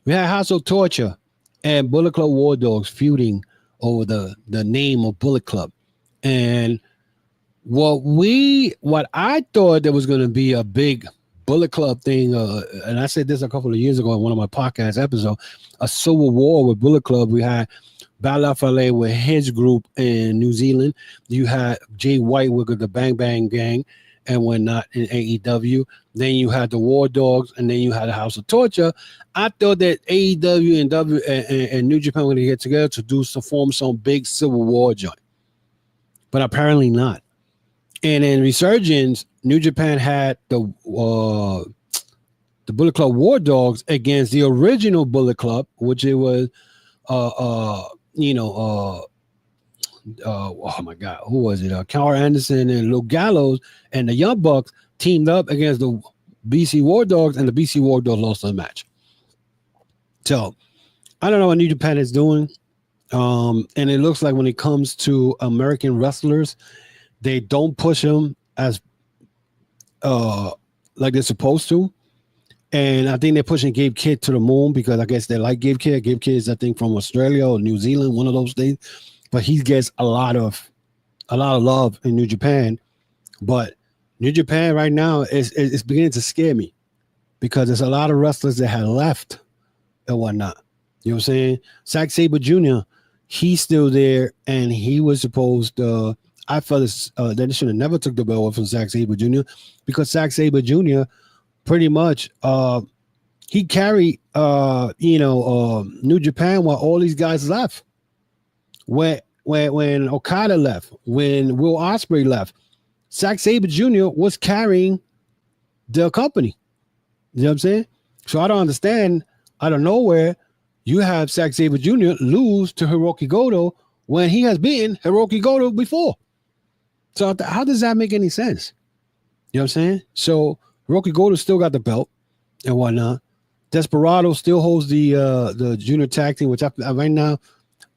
We had House of Torture and Bullet Club War Dogs feuding over the name of Bullet Club. And what I thought there was going to be a big Bullet Club thing, and I said this a couple of years ago in one of my podcast episodes, a civil war with Bullet Club. We had Bala Fale with his group in New Zealand. You had Jay White with the Bang Bang Gang and whatnot in AEW. Then you had the War Dogs, and then you had the House of Torture. I thought that AEW and New Japan were going to get together to form some big civil war joint, but apparently not. And in Resurgence, New Japan had the Bullet Club War Dogs against the original Bullet Club, which it was, oh my God, who was it? Carl Anderson and Luke Gallows and the Young Bucks teamed up against the BC War Dogs, and the BC War Dogs lost the match. So I don't know what New Japan is doing. And it looks like when it comes to American wrestlers, they don't push them as like they're supposed to. And I think they're pushing Gabe Kidd to the moon because I guess they like Gabe Kidd. Gabe Kidd is, I think, from Australia or New Zealand, one of those things. But he gets a lot of love in New Japan. But New Japan right now is beginning to scare me because there's a lot of wrestlers that had left and whatnot. You know what I'm saying? Zack Sabre Jr., he's still there, and he was supposed to. I felt that they should have never took the belt from Zack Sabre Jr. because Zack Sabre Jr. pretty much he carried New Japan while all these guys left. When Okada left, when Will Ospreay left, Zack Sabre Jr. was carrying the company. You know what I'm saying? So I don't understand. Out of nowhere, you have Zack Sabre Jr. lose to Hiroki Goto when he has beaten Hiroki Goto before. So how does that make any sense? You know what I'm saying? So Hiroki Goto still got the belt and whatnot. Desperado still holds the junior tag team, which right now,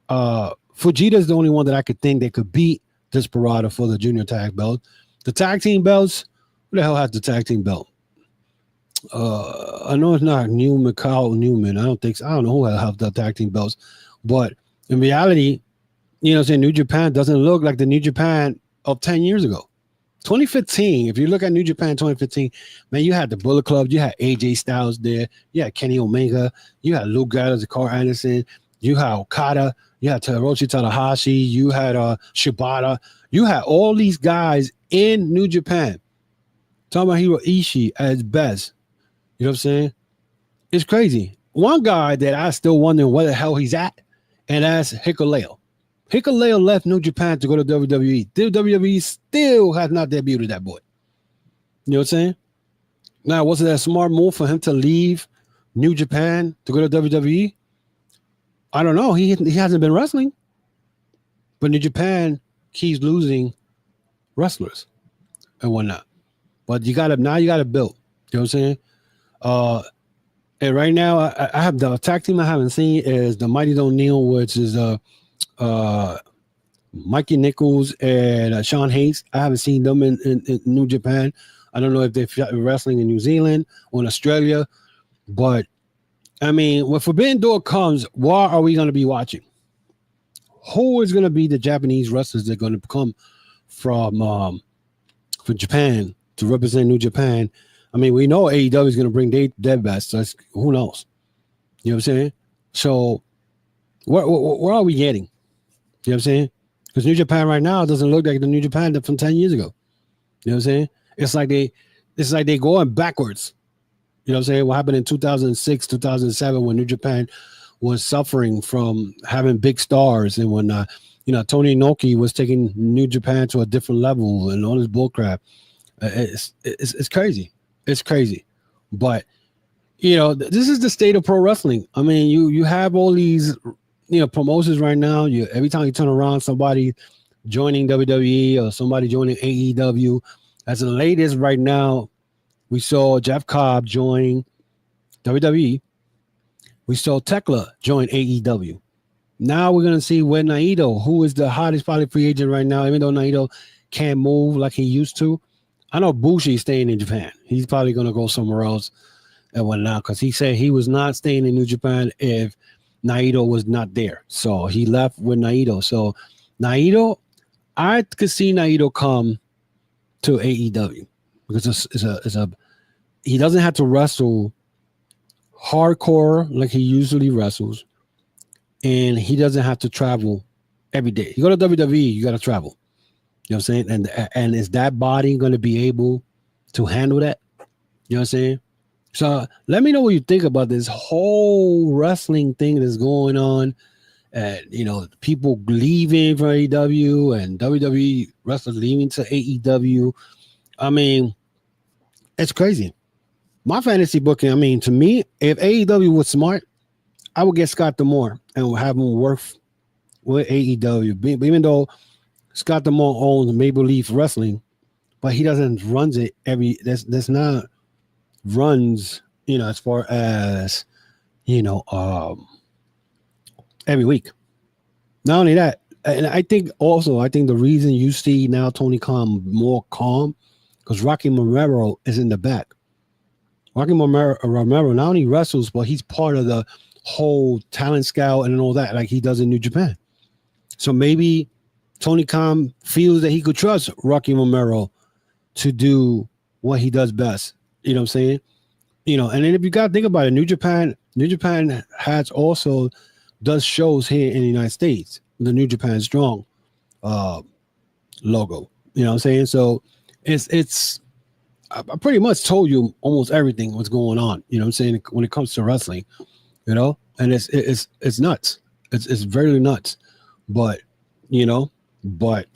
Fujita is the only one that I could think that could beat Desperado for the junior tag belt. The tag team belts, who the hell has the tag team belt? I know it's not Kyle Newman. I don't think so. I don't know who has the tag team belts. But in reality, you know what I'm saying, New Japan doesn't look like the New Japan of 10 years ago. 2015, if you look at New Japan 2015, man, you had the Bullet Club, you had AJ Styles there, you had Kenny Omega, you had Luke Gallows, Carl Anderson, you had Okada, you had Hiroshi Tanahashi, you had Shibata, you had all these guys in New Japan. Talking about Hiro Ishii at his best. You know what I'm saying? It's crazy. One guy that I still wondering where the hell he's at, and that's Hikuleo. Hikuleo left New Japan to go to WWE. WWE still has not debuted that boy. You know what I'm saying? Now, was it a smart move for him to leave New Japan to go to WWE? I don't know. He hasn't been wrestling. But New Japan keeps losing wrestlers and whatnot. But you got to build. You know what I'm saying? And right now, I have the tag team I haven't seen is the Mighty Don't Kneel, which is Mikey Nichols and Sean Hayes. I haven't seen them in New Japan. I don't know if they're wrestling in New Zealand or in Australia. But, I mean, when Forbidden Door comes, what are we going to be watching? Who is going to be the Japanese wrestlers that are going to come from Japan to represent New Japan? I mean, we know AEW is going to bring their best. So who knows? You know what I'm saying? So where are we getting? You know what I'm saying? Because New Japan right now doesn't look like the New Japan from 10 years ago. You know what I'm saying? It's like they going backwards. You know what I'm saying? What happened in 2006, 2007 when New Japan was suffering from having big stars and whatnot. You know, Tony Inoki was taking New Japan to a different level and all this bullcrap. It's crazy. It's crazy. But, you know, this is the state of pro wrestling. I mean, you have all these, you know, promotions right now. Every time you turn around, somebody joining WWE or somebody joining AEW. As the latest right now, we saw Jeff Cobb join WWE. We saw Tekla join AEW. Now we're going to see when Naito, who is the hottest probably free agent right now, even though Naito can't move like he used to. I know Bushi is staying in Japan. He's probably going to go somewhere else and whatnot because he said he was not staying in New Japan if Naito was not there. So he left with Naito. So Naito, I could see Naito come to AEW because he doesn't have to wrestle hardcore like he usually wrestles, and he doesn't have to travel every day. You go to WWE, you got to travel. You know what I'm saying? And is that body going to be able to handle that? You know what I'm saying? So let me know what you think about this whole wrestling thing that's going on. And, you know, people leaving from AEW and WWE wrestlers leaving to AEW. I mean, it's crazy. My fantasy booking, I mean, to me, if AEW was smart, I would get Scott D'Amore and have him work with AEW. Even though Scott D'Amore owns Maple Leaf Wrestling, but he doesn't runs it that's not runs, you know, as far as, you know, every week. Not only that, and I think the reason you see now Tony Khan more calm because Rocky Romero is in the back. Rocky Romero not only wrestles, but he's part of the whole talent scout and all that, like he does in New Japan. So maybe Tony Khan feels that he could trust Rocky Romero to do what he does best. You know what I'm saying? You know, and then if you got to think about it, New Japan has also does shows here in the United States. The New Japan Strong logo. You know what I'm saying? So it's I pretty much told you almost everything what's going on. You know what I'm saying? When it comes to wrestling, you know, and it's nuts. It's very nuts. But you know, but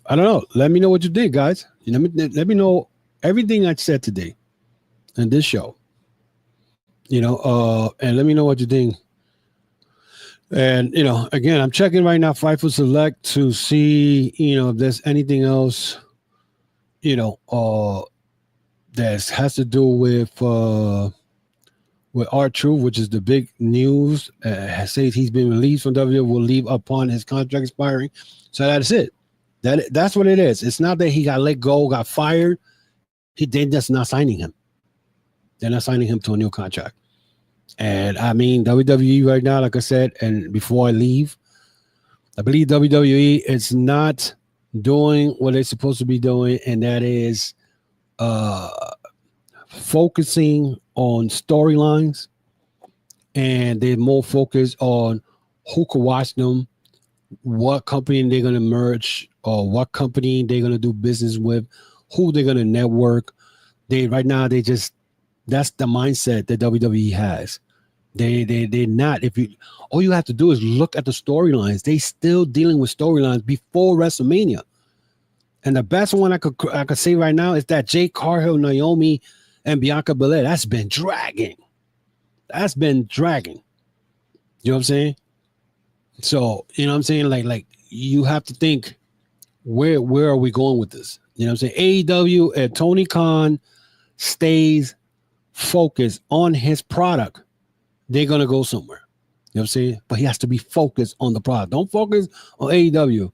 I don't know. Let me know what you think, guys. Let me know everything I said today in this show. You know, and let me know what you think. And you know, again, I'm checking right now Fightful Select to see, you know, if there's anything else, you know, that has to do with R-Truth, which is the big news. Says he's been released from WWE, will leave upon his contract expiring. So that's it. That's what it is. It's not that he got let go, got fired. They're just not signing him. They're not signing him to a new contract. And I mean, WWE right now, like I said, and before I leave, I believe WWE is not doing what they're supposed to be doing, and that is focusing on storylines, and they're more focused on who can watch them, what company they're going to merge, or what company they're going to do business with, who they're going to network. That's the mindset that WWE has. They're not. All you have to do is look at the storylines. They still dealing with storylines before WrestleMania. And the best one I could say right now is that Jade Cargill, Naomi, and Bianca Belair. That's been dragging. You know what I'm saying? So, you know what I'm saying? Like you have to think, where are we going with this? You know what I'm saying? AEW and Tony Khan stays focused on his product, they're gonna go somewhere. You know what I'm saying? But he has to be focused on the product. Don't focus on AEW.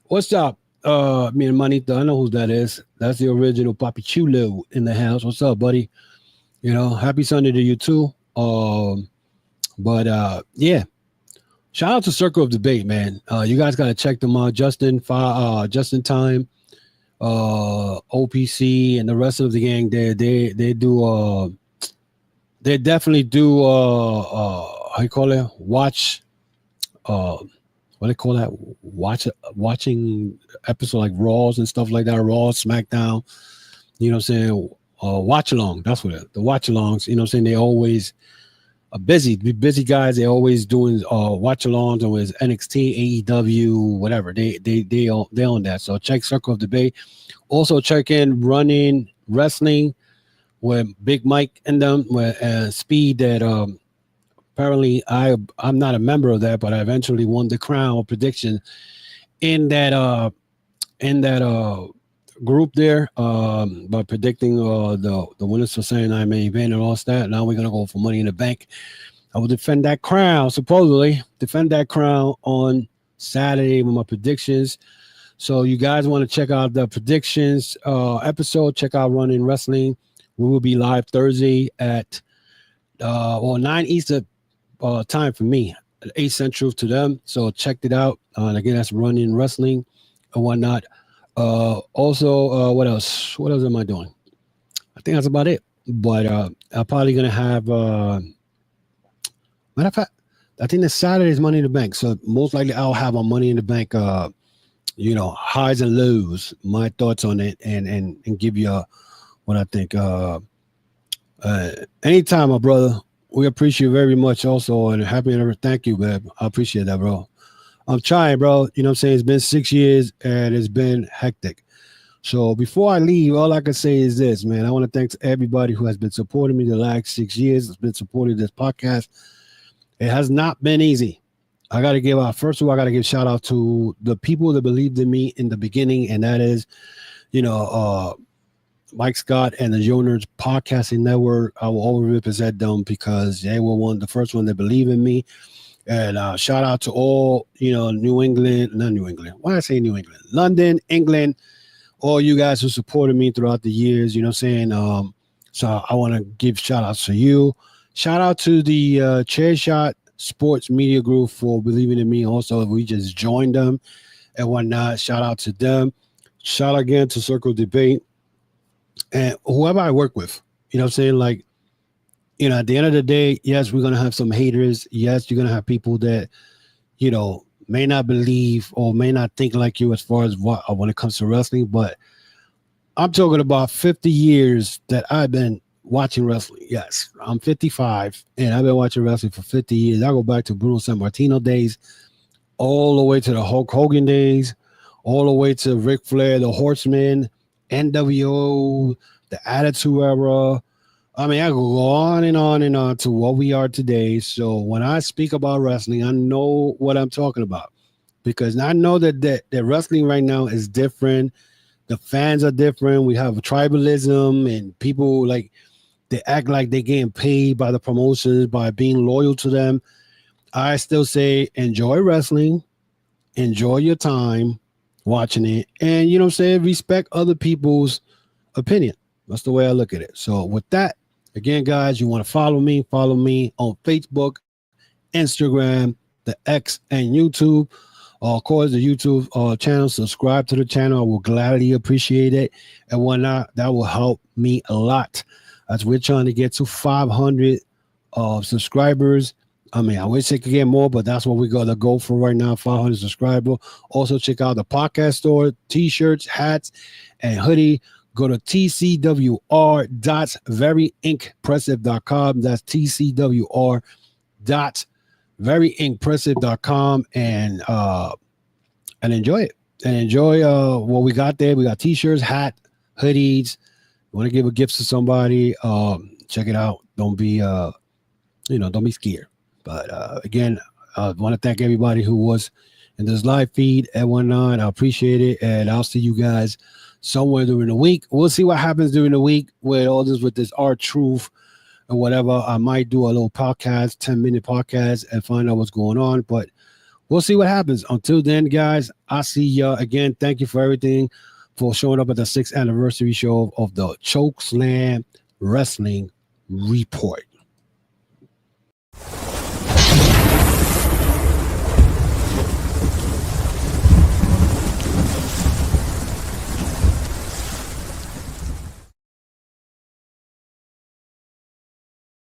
What's up? Me and Manito, I know who that is. That's the original Papi Chulo in the house. What's up, buddy? You know, happy Sunday to you too. Yeah. Shout out to Circle of Debate, man. You guys gotta check them out. Justin Time, OPC, and the rest of the gang. They definitely do how you call it? Watch what they call that? Watching episode like Raws and stuff like that, Raw, SmackDown, you know what I'm saying? Watch along. That's what it is. The watch alongs, you know what I'm saying? They always are busy guys. They always doing watch alongs and with NXT, AEW, whatever. They on that. So check Circle of Debate. Also check in Running Wrestling with Big Mike and them with Speed that apparently I'm not a member of that, but I eventually won the crown prediction in that group there by predicting the winners for Saturday Night Main Event and all that. Now we're gonna go for Money in the Bank. I will defend that crown, supposedly defend that crown on Saturday with my predictions. So you guys want to check out the predictions episode, check out Running Wrestling. We will be live Thursday at 9 Eastern time for me, 8 Central to them. So check it out. And again, that's Running Wrestling and whatnot. Also, what else? What else am I doing? I think that's about it. But I'm probably gonna have matter of fact, I think the Saturday is Money in the Bank. So most likely I'll have a Money in the Bank highs and lows, my thoughts on it, and give you what I think. Anytime, my brother. We appreciate you very much also, and happy and thank you, man. I appreciate that, bro. I'm trying, bro. You know what I'm saying? It's been 6 years and it's been hectic. So before I leave, all I can say is this, man. I want to thank everybody who has been supporting me the last 6 years. Has been supporting this podcast. It has not been easy. I got to give out, first of all, I got to give shout out to the people that believed in me in the beginning, and that is, Mike Scott and the Joner's Podcasting Network. I will always represent them because they were the first one that believed in me. And shout out to all, New England, not New England. Why I say New England? London, England, all you guys who supported me throughout the years, you know what I'm saying? So I want to give shout outs to you. Shout out to the Chair Shot Sports Media Group for believing in me. Also, we just joined them and whatnot. Shout out to them. Shout out again to Circle Debate. and whoever I work with, you know what I'm saying? Like, you know, at the end of the day, yes, we're going to have some haters. Yes, you're going to have people that, you know, may not believe or may not think like you as far as when it comes to wrestling. But I'm talking about 50 years that I've been watching wrestling. Yes, I'm 55 and I've been watching wrestling for 50 years. I go back to Bruno Sammartino days, all the way to the Hulk Hogan days, all the way to Ric Flair, the Horseman, NWO, the Attitude Era. I mean, I go on and on and on to what we are today. So when I speak about wrestling, I know what I'm talking about, because I know that wrestling right now is different. The fans are different. We have tribalism, and people like they act like they're getting paid by the promotions by being loyal to them. I still say enjoy wrestling, enjoy your time watching it, and you know what I'm saying, respect other people's opinion. That's the way I look at it. So with that, again, guys, you want to follow me on Facebook, Instagram, the X, and YouTube. Of course, the YouTube channel. Subscribe to the channel. I will gladly appreciate it and whatnot. That will help me a lot as we're trying to get to 500 subscribers. I mean, I wish I could get more, but that's what we got to go for right now, 500 subscribers. Also, check out the podcast store, t-shirts, hats, and hoodie. Go to tcwr.veryimpressive.com. That's tcwr.veryimpressive.com, and enjoy it. And enjoy what we got there. We got t-shirts, hat, hoodies. You want to give a gift to somebody, check it out. Don't be don't be scared. But again, I want to thank everybody who was in this live feed and whatnot. I appreciate it, and I'll see you guys somewhere during the week. We'll see what happens during the week with all this, with this R-Truth and whatever. I might do a little podcast, 10-minute podcast, and find out what's going on. But we'll see what happens. Until then, guys, I'll see you again. Thank you for everything, for showing up at the 6th anniversary show of the Chokeslam Wrestling Report.